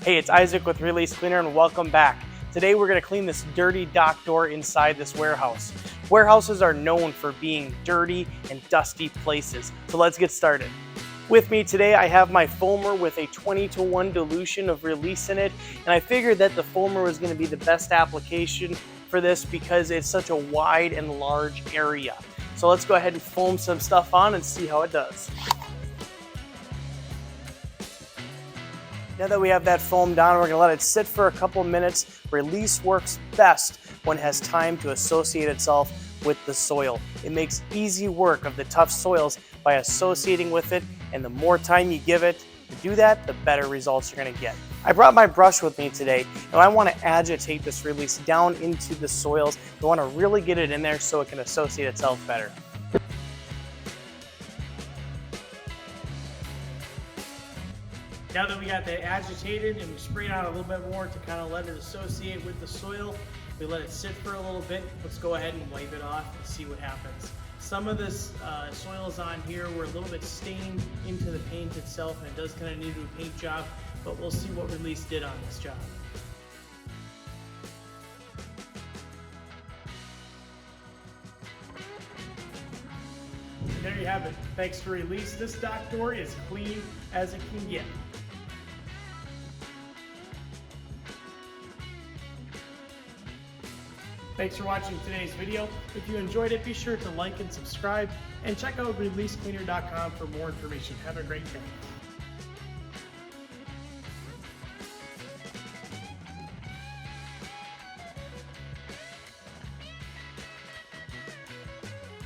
Hey, it's Isaac with Release Cleaner and welcome back. Today we're going to clean this dirty dock door inside this warehouse. Warehouses are known for being dirty and dusty places, so let's get started. With me today I have my foamer with a 20:1 dilution of release in it, and I figured that the foamer was going to be the best application for this because it's such a wide and large area. So let's go ahead and foam some stuff on and see how it does. Now that we have that foamed on, we're going to let it sit for a couple minutes. Release works best when it has time to associate itself with the soil. It makes easy work of the tough soils by associating with it, and the more time you give it to do that, the better results you're going to get. I brought my brush with me today, and I want to agitate this release down into the soils. I want to really get it in there so it can associate itself better. Now that we got that agitated and we sprayed out a little bit more to kind of let it associate with the soil, we let it sit for a little bit. Let's go ahead and wipe it off and see what happens. Some of this soils on here were a little bit stained into the paint itself, and it does kind of need to do a paint job, but we'll see what release did on this job. And there you have it. Thanks to release, this dock door is clean as it can get. Thanks for watching today's video. If you enjoyed it, be sure to like and subscribe, and check out releasecleaner.com for more information. Have a great day.